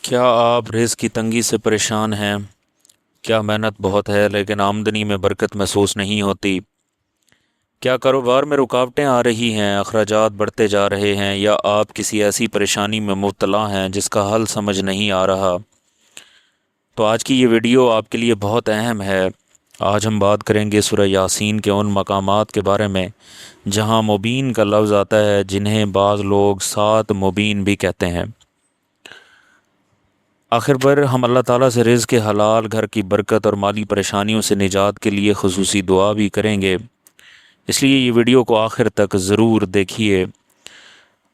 کیا آپ رزق کی تنگی سے پریشان ہیں؟ کیا محنت بہت ہے لیکن آمدنی میں برکت محسوس نہیں ہوتی؟ کیا کاروبار میں رکاوٹیں آ رہی ہیں، اخراجات بڑھتے جا رہے ہیں، یا آپ کسی ایسی پریشانی میں مبتلا ہیں جس کا حل سمجھ نہیں آ رہا؟ تو آج کی یہ ویڈیو آپ کے لیے بہت اہم ہے۔ آج ہم بات کریں گے سورہ یاسین کے ان مقامات کے بارے میں جہاں مبین کا لفظ آتا ہے، جنہیں بعض لوگ سات مبین بھی کہتے ہیں۔ آخر پر ہم اللہ تعالیٰ سے رزق کے حلال، گھر کی برکت اور مالی پریشانیوں سے نجات کے لیے خصوصی دعا بھی کریں گے، اس لیے یہ ویڈیو کو آخر تک ضرور دیکھیے۔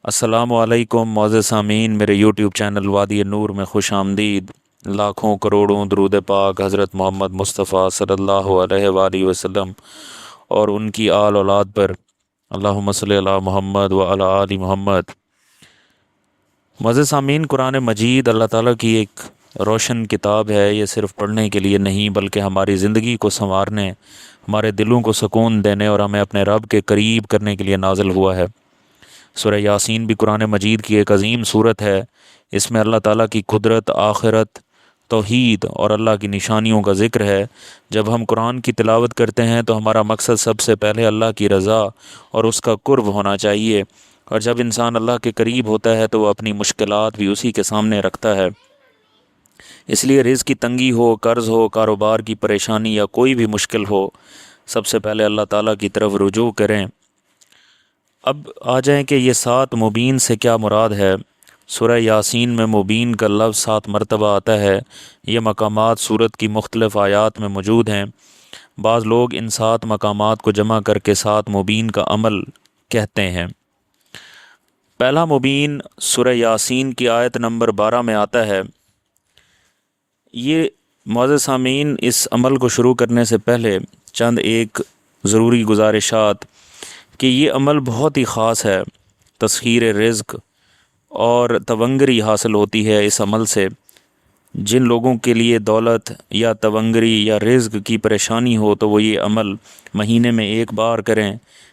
السلام علیکم معزز سامعین، میرے یوٹیوب چینل وادی نور میں خوش آمدید۔ لاکھوں کروڑوں درود پاک حضرت محمد مصطفیٰ صلی اللہ علیہ وآلہ وسلم اور ان کی آل اولاد پر، اللہم صلی علی محمد و علی آل محمد۔ معزز سامعین، قرآن مجید اللہ تعالیٰ کی ایک روشن کتاب ہے۔ یہ صرف پڑھنے کے لیے نہیں بلکہ ہماری زندگی کو سنوارنے، ہمارے دلوں کو سکون دینے اور ہمیں اپنے رب کے قریب کرنے کے لیے نازل ہوا ہے۔ سورہ یاسین بھی قرآن مجید کی ایک عظیم صورت ہے۔ اس میں اللہ تعالیٰ کی قدرت، آخرت، توحید اور اللہ کی نشانیوں کا ذکر ہے۔ جب ہم قرآن کی تلاوت کرتے ہیں تو ہمارا مقصد سب سے پہلے اللہ کی رضا اور اس کا قرب ہونا چاہیے، اور جب انسان اللہ کے قریب ہوتا ہے تو وہ اپنی مشکلات بھی اسی کے سامنے رکھتا ہے۔ اس لیے رزق کی تنگی ہو، قرض ہو، کاروبار کی پریشانی یا کوئی بھی مشکل ہو، سب سے پہلے اللہ تعالیٰ کی طرف رجوع کریں۔ اب آ جائیں کہ یہ سات مبین سے کیا مراد ہے۔ سورہ یاسین میں مبین کا لفظ 7 مرتبہ آتا ہے۔ یہ مقامات سورت کی مختلف آیات میں موجود ہیں۔ بعض لوگ ان 7 مقامات کو جمع کر کے 7 مبین کا عمل کہتے ہیں۔ پہلا مبین سورہ یاسین کی آیت نمبر 12 میں آتا ہے۔ یہ معزز سامعین، اس عمل کو شروع کرنے سے پہلے چند ایک ضروری گزارشات کہ یہ عمل بہت ہی خاص ہے۔ تسخیر رزق اور تونگری حاصل ہوتی ہے اس عمل سے۔ جن لوگوں کے لیے دولت یا تونگری یا رزق کی پریشانی ہو تو وہ یہ عمل مہینے میں ایک بار کریں،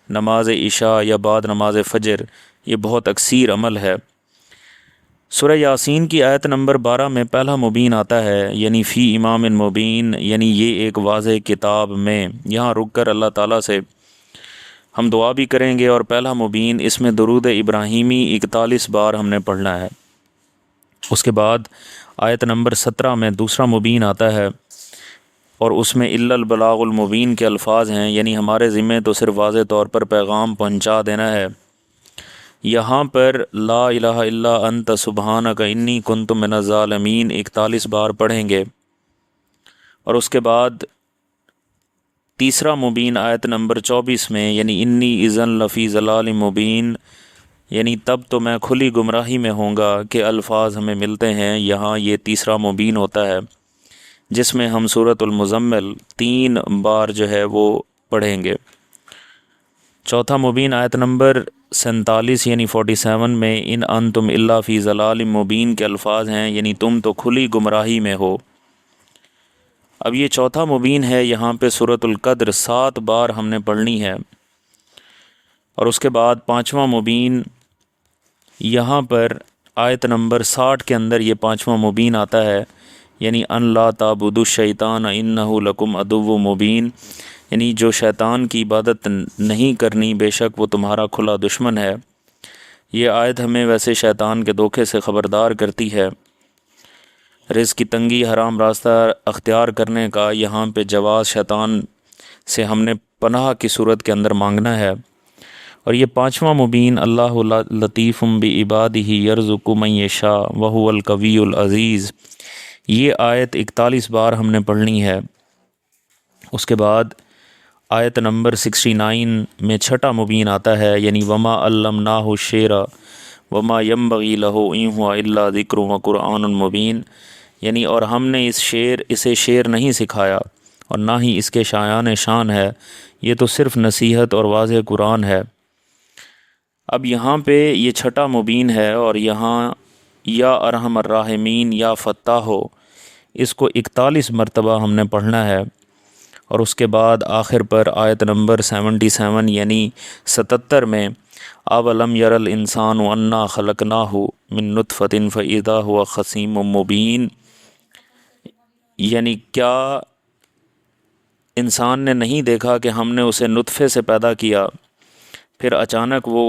نماز عشاء یا بعد نماز فجر۔ یہ بہت اکثیر عمل ہے۔ سورہ یاسین کی آیت نمبر 12 میں پہلا مبین آتا ہے، یعنی فی امام مبین، یعنی یہ ایک واضح کتاب میں۔ یہاں رک کر اللہ تعالیٰ سے ہم دعا بھی کریں گے، اور پہلا مبین اس میں درود ابراہیمی 41 بار ہم نے پڑھنا ہے۔ اس کے بعد آیت نمبر 17 میں دوسرا مبین آتا ہے، اور اس میں الا البلاغ المبین کے الفاظ ہیں، یعنی ہمارے ذمہ تو صرف واضح طور پر پیغام پہنچا دینا ہے۔ یہاں پر لا الہ الا انت سبحانک انی کنت من الظالمین 41 بار پڑھیں گے۔ اور اس کے بعد تیسرا مبین آیت نمبر 24 میں، یعنی انی اذن لفی ضلال مبین، یعنی تب تو میں کھلی گمراہی میں ہوں گا، کہ الفاظ ہمیں ملتے ہیں۔ یہاں یہ تیسرا مبین ہوتا ہے جس میں ہم سورۃ المزمل 3 بار جو ہے وہ پڑھیں گے۔ چوتھا مبین آیت نمبر 47 یعنی 47 میں ان انتم الا فی ضلال مبین کے الفاظ ہیں، یعنی تم تو کھلی گمراہی میں ہو۔ اب یہ چوتھا مبین ہے، یہاں پہ سورۃ القدر 7 بار ہم نے پڑھنی ہے۔ اور اس کے بعد پانچواں مبین، یہاں پر آیت نمبر 60 کے اندر یہ پانچواں مبین آتا ہے، یعنی ان لا تعبدوا الشیطان انہ لکم عدو مبین، یعنی جو شیطان کی عبادت نہیں کرنی، بے شک وہ تمہارا کھلا دشمن ہے۔ یہ آیت ہمیں ویسے شیطان کے دھوکے سے خبردار کرتی ہے۔ رزق کی تنگی، حرام راستہ اختیار کرنے کا یہاں پہ جواز شیطان سے ہم نے پناہ کی صورت کے اندر مانگنا ہے۔ اور یہ پانچواں مبین اللہ لطیف بعبادہ یرزق من یشاء وہو القوی العزیز، یہ آیت 41 بار ہم نے پڑھنی ہے۔ اس کے بعد آیت نمبر 69 میں چھٹا مبین آتا ہے، یعنی وما علمناہ الشعر وما ينبغي له ان هو الا ذکر وقرآن مبین، یعنی اور ہم نے اسے شعر نہیں سکھایا اور نہ ہی اس کے شایان شان ہے، یہ تو صرف نصیحت اور واضح قرآن ہے۔ اب یہاں پہ یہ چھٹا مبین ہے، اور یہاں یا ارحم الراحمین یا فتاح ہو، اس کو 41 مرتبہ ہم نے پڑھنا ہے۔ اور اس کے بعد آخر پر آیت نمبر 77 یعنی 77 میں اولم یر الانسان انا خلقناہ من نطفۃ فاذا هو خصیم مبین، یعنی کیا انسان نے نہیں دیکھا کہ ہم نے اسے نطفے سے پیدا کیا، پھر اچانک وہ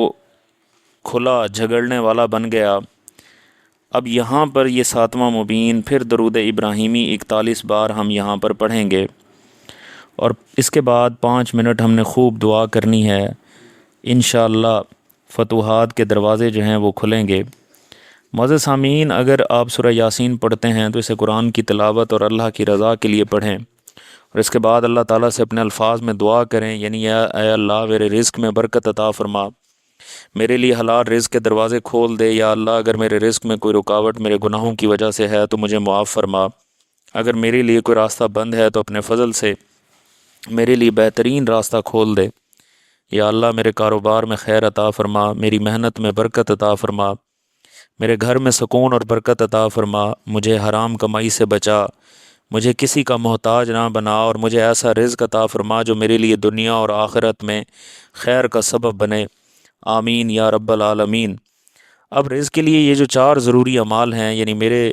کھلا جھگڑنے والا بن گیا۔ اب یہاں پر یہ 7واں مبین، پھر درود ابراہیمی 41 بار ہم یہاں پر پڑھیں گے، اور اس کے بعد 5 منٹ ہم نے خوب دعا کرنی ہے۔ انشاءاللہ فتوحات کے دروازے جو ہیں وہ کھلیں گے۔ معزز سامعین، اگر آپ سورہ یاسین پڑھتے ہیں تو اسے قرآن کی تلاوت اور اللہ کی رضا کے لیے پڑھیں، اور اس کے بعد اللہ تعالیٰ سے اپنے الفاظ میں دعا کریں، یعنی اے اللہ میرے رزق میں برکت عطا فرما، میرے لیے حلال رزق کے دروازے کھول دے۔ یا اللہ اگر میرے رزق میں کوئی رکاوٹ میرے گناہوں کی وجہ سے ہے تو مجھے معاف فرما، اگر میرے لیے کوئی راستہ بند ہے تو اپنے فضل سے میرے لیے بہترین راستہ کھول دے۔ یا اللہ میرے کاروبار میں خیر عطا فرما، میری محنت میں برکت عطا فرما، میرے گھر میں سکون اور برکت عطا فرما، مجھے حرام کمائی سے بچا، مجھے کسی کا محتاج نہ بنا، اور مجھے ایسا رزق عطا فرما جو میرے لیے دنیا اور آخرت میں خیر کا سبب بنے، آمین یا رب العالمین۔ اب رزق کے لیے یہ جو 4 ضروری اعمال ہیں، یعنی میرے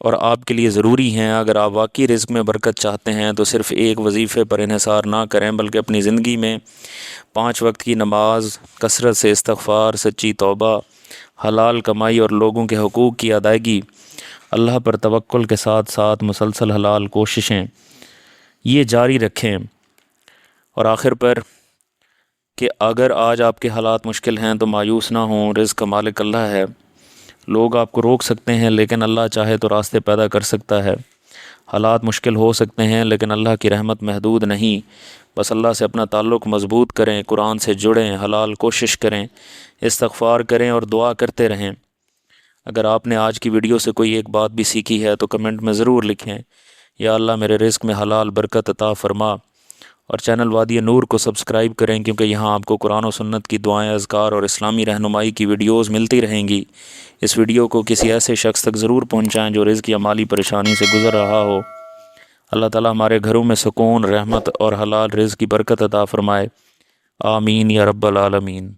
اور آپ کے لیے ضروری ہیں، اگر آپ واقعی رزق میں برکت چاہتے ہیں تو صرف ایک وظیفے پر انحصار نہ کریں، بلکہ اپنی زندگی میں 5 وقت کی نماز، کثرت سے استغفار، سچی توبہ، حلال کمائی اور لوگوں کے حقوق کی ادائیگی، اللہ پر توکل کے ساتھ ساتھ مسلسل حلال کوششیں یہ جاری رکھیں۔ اور آخر پر کہ اگر آج آپ کے حالات مشکل ہیں تو مایوس نہ ہوں، رزق کا مالک اللہ ہے، لوگ آپ کو روک سکتے ہیں لیکن اللہ چاہے تو راستے پیدا کر سکتا ہے۔ حالات مشکل ہو سکتے ہیں لیکن اللہ کی رحمت محدود نہیں، بس اللہ سے اپنا تعلق مضبوط کریں، قرآن سے جڑیں، حلال کوشش کریں، استغفار کریں اور دعا کرتے رہیں۔ اگر آپ نے آج کی ویڈیو سے کوئی ایک بات بھی سیکھی ہے تو کمنٹ میں ضرور لکھیں۔ یا اللہ میرے رزق میں حلال برکت عطا فرما، اور چینل وادی نور کو سبسکرائب کریں، کیونکہ یہاں آپ کو قرآن و سنت کی دعائیں، اذکار اور اسلامی رہنمائی کی ویڈیوز ملتی رہیں گی۔ اس ویڈیو کو کسی ایسے شخص تک ضرور پہنچائیں جو رزق یا مالی پریشانی سے گزر رہا ہو۔ اللہ تعالیٰ ہمارے گھروں میں سکون، رحمت اور حلال رزق کی برکت عطا فرمائے، آمین یا رب العالمین۔